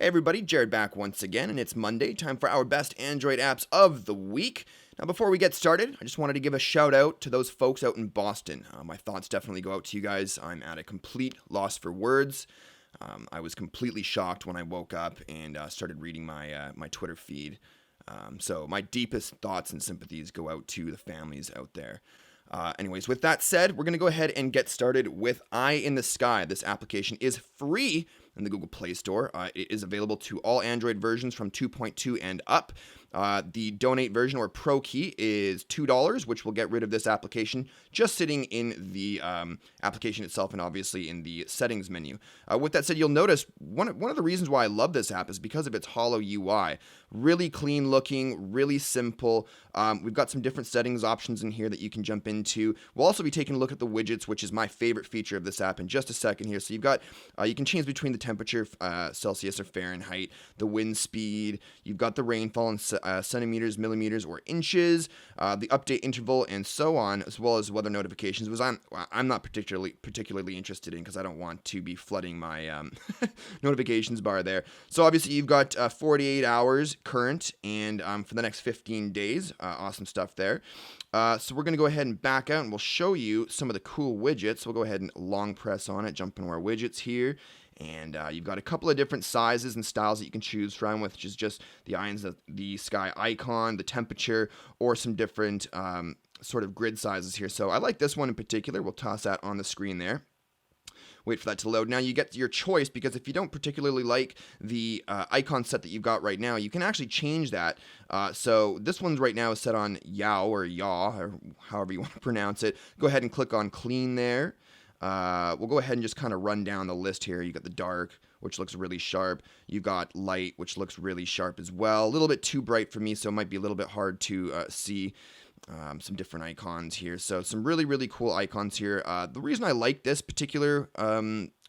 everybody, Jared back once again, and it's Monday, time for our best Android apps of the week. Now, before we get started, I just wanted to give a shout out to those folks out in Boston. My thoughts definitely go out to you guys. I'm at a complete loss for words. I was completely shocked when I woke up and started reading my Twitter feed. So my deepest thoughts and sympathies go out to the families out there. Anyways, with that said, we're going to go ahead and get started with Eye in the Sky. This application is free in the Google Play Store. It is available to all Android versions from 2.2 and up. The donate version or pro key is $2, which will get rid of this application just sitting in the application itself and obviously in the settings menu. With that said, you'll notice one of the reasons why I love this app is because of its hollow UI. Really clean looking, really simple. We've got some different settings options in here that you can jump into. We'll also be taking a look at the widgets, which is my favorite feature of this app in just a second here. So you've got, you can change between the temperature, Celsius or Fahrenheit, the wind speed, you've got the rainfall in centimeters, millimeters, or inches, the update interval, and so on, as well as weather notifications, which I'm not particularly interested in because I don't want to be flooding my notifications bar there. So obviously you've got 48 hours current and for the next 15 days. Awesome stuff there. So we're going to go ahead and back out and we'll show you some of the cool widgets. We'll go ahead and long press on it, jump into our widgets here. And you've got a couple of different sizes and styles that you can choose from, which is just the eye in the sky icon, the temperature, or some different sort of grid sizes here. So I like this one in particular. We'll toss that on the screen there. Wait for that to load. Now you get your choice, because if you don't particularly like the icon set that you've got right now, you can actually change that. So this one's right now is set on Yaw or however you want to pronounce it. Go ahead and click on clean there. We'll go ahead and just kind of run down the list here. You got the dark, which looks really sharp. You've got light, which looks really sharp as well. A little bit too bright for me, so it might be a little bit hard to see. Some different icons here. So some really, really cool icons here. The reason I like this particular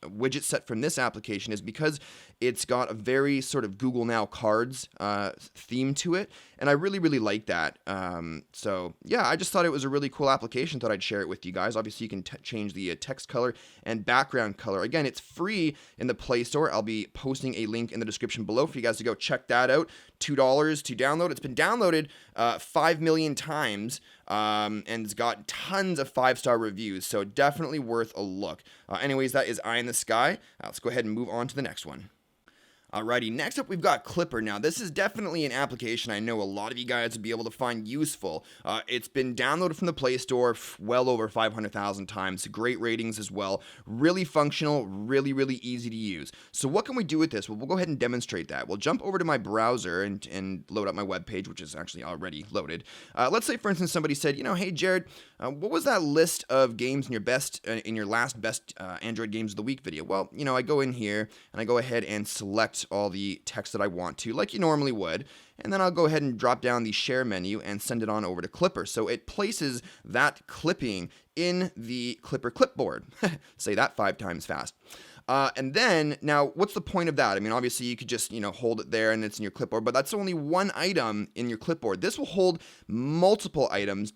widget set from this application is because it's got a very sort of Google Now Cards theme to it, and I really, really like that. So yeah, I just thought it was a really cool application. Thought I'd share it with you guys. Obviously, you can change the text color and background color. Again, it's free in the Play Store. I'll be posting a link in the description below for you guys to go check that out. $2 to download. It's been downloaded 5 million times. And it's got tons of 5-star reviews, so definitely worth a look. Anyways, that is Eye in the Sky. Let's go ahead and move on to the next one. Alrighty, next up we've got Clipper. Now this is definitely an application I know a lot of you guys would be able to find useful. It's been downloaded from the Play Store well over 500,000 times. Great ratings as well. Really functional, really, really easy to use. So what can we do with this? Well, we'll go ahead and demonstrate that. We'll jump over to my browser and load up my web page, which is actually already loaded. Let's say, for instance, somebody said, hey Jared, what was that list of games in your last best Android games of the week video? Well, I go in here and I go ahead and select all the text that I want to, like you normally would, and then I'll go ahead and drop down the share menu and send it on over to Clipper. So it places that clipping in the Clipper clipboard. Say that 5 times fast. And then, now, what's the point of that? I mean, obviously, you could just, hold it there and it's in your clipboard, but that's only one item in your clipboard. This will hold multiple items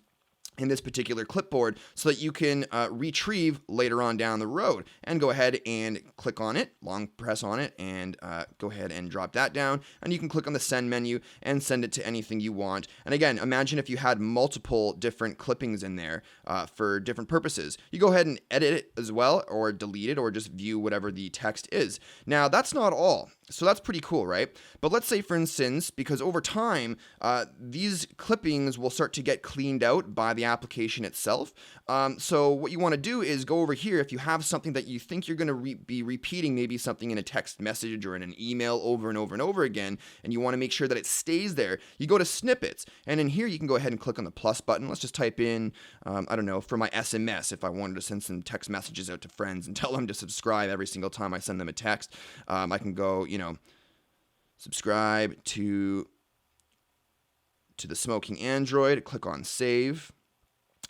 in this particular clipboard so that you can retrieve later on down the road, and go ahead and click on it, long press on it, and go ahead and drop that down, and you can click on the send menu and send it to anything you want. And again, imagine if you had multiple different clippings in there for different purposes. You go ahead and edit it as well, or delete it, or just view whatever the text is. Now, that's not all. So that's pretty cool, right? But let's say, for instance, because over time, these clippings will start to get cleaned out by the application itself. So what you want to do is go over here. If you have something that you think you're going to be repeating, maybe something in a text message or in an email over and over and over again, and you want to make sure that it stays there, you go to snippets. And in here, you can go ahead and click on the plus button. Let's just type in, I don't know, for my SMS, if I wanted to send some text messages out to friends and tell them to subscribe every single time I send them a text, I can go, subscribe to the Smoking Android, click on save,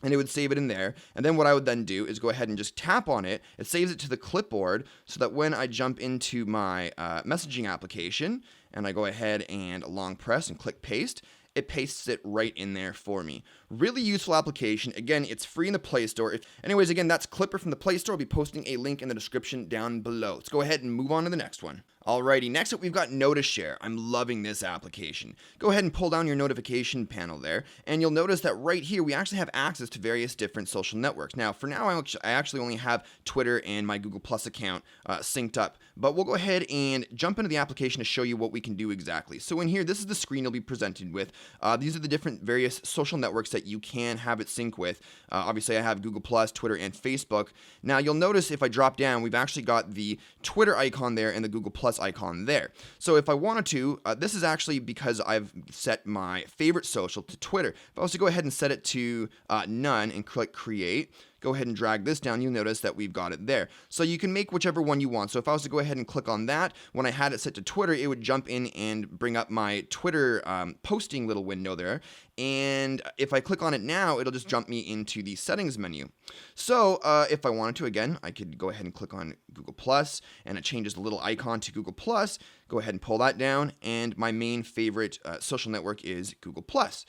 and it would save it in there. And then what I would then do is go ahead and just tap on it. It saves it to the clipboard so that when I jump into my messaging application and I go ahead and long press and click paste, it pastes it right in there for me. Really useful application. Again, it's free in the Play Store. Anyways, again, that's Clipper from the Play Store. I'll be posting a link in the description down below. Let's go ahead and move on to the next one. Alrighty, next up we've got notiShare. I'm loving this application. Go ahead and pull down your notification panel there, and you'll notice that right here we actually have access to various different social networks. Now, for now, I actually only have Twitter and my Google Plus account synced up, but we'll go ahead and jump into the application to show you what we can do exactly. So in here, this is the screen you'll be presented with. These are the different various social networks that you can have it sync with. Obviously, I have Google Plus, Twitter, and Facebook. Now, you'll notice if I drop down, we've actually got the Twitter icon there and the Google Plus icon there. So if I wanted to, this is actually because I've set my favorite social to Twitter. If I was to go ahead and set it to none and click create, go ahead and drag this down, you'll notice that we've got it there. So you can make whichever one you want. So if I was to go ahead and click on that, when I had it set to Twitter, it would jump in and bring up my Twitter posting little window there. And if I click on it now, it'll just jump me into the settings menu. So if I wanted to, again, I could go ahead and click on Google Plus, and it changes the little icon to Google Plus. Go ahead and pull that down, and my main favorite social network is Google Plus.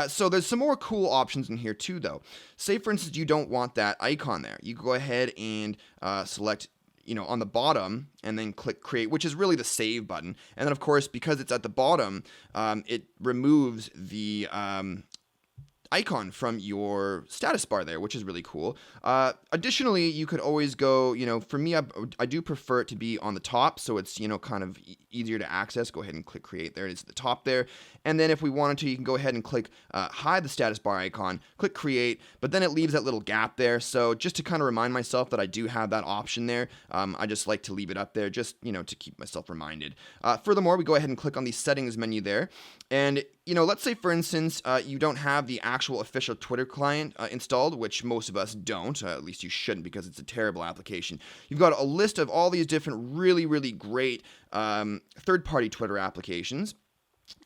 So there's some more cool options in here too, though. Say, for instance, you don't want that icon there. You go ahead and select on the bottom and then click create, which is really the save button. And then of course, because it's at the bottom, it removes the icon from your status bar there, which is really cool. Additionally, you could always go, for me, I do prefer it to be on the top, so it's, kind of easier to access. Go ahead and click create. There it is at the top there. And then if we wanted to, you can go ahead and click hide the status bar icon, click create, but then it leaves that little gap there. So just to kind of remind myself that I do have that option there, I just like to leave it up there just, to keep myself reminded. Furthermore, we go ahead and click on the settings menu there. And, let's say, for instance, you don't have the actual official Twitter client installed, which most of us don't. At least you shouldn't, because it's a terrible application. You've got a list of all these different really, really great third-party Twitter applications.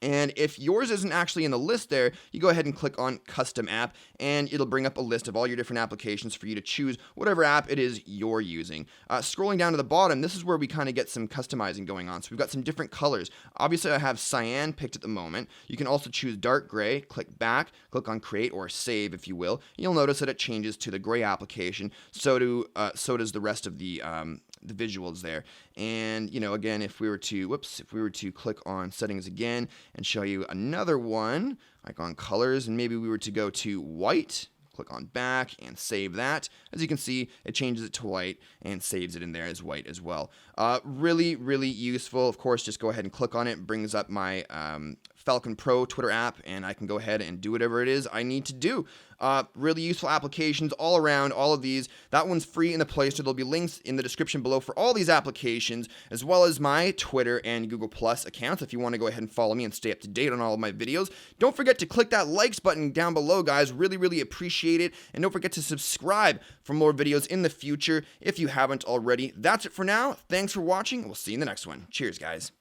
And if yours isn't actually in the list there, you go ahead and click on Custom App, and it'll bring up a list of all your different applications for you to choose whatever app it is you're using. Scrolling down to the bottom, this is where we kind of get some customizing going on. So we've got some different colors. Obviously, I have cyan picked at the moment. You can also choose dark gray, click back, click on Create or Save, if you will. You'll notice that it changes to the gray application. So does the rest of the visuals there. And again, if we were to click on settings again and show you another one, like on colors, and maybe we were to go to white, click on back and save that. As you can see, it changes it to white and saves it in there as white as well. Really, really useful. Of course, just go ahead and click on it. It brings up my Falcon Pro Twitter app, and I can go ahead and do whatever it is I need to do. Really useful applications all around, all of these. That one's free in the Play Store. There'll be links in the description below for all these applications, as well as my Twitter and Google Plus accounts if you want to go ahead and follow me and stay up to date on all of my videos. Don't forget to click that likes button down below, guys. Really, really appreciate it. And don't forget to subscribe for more videos in the future if you haven't already. That's it for now. Thanks for watching. We'll see you in the next one. Cheers, guys.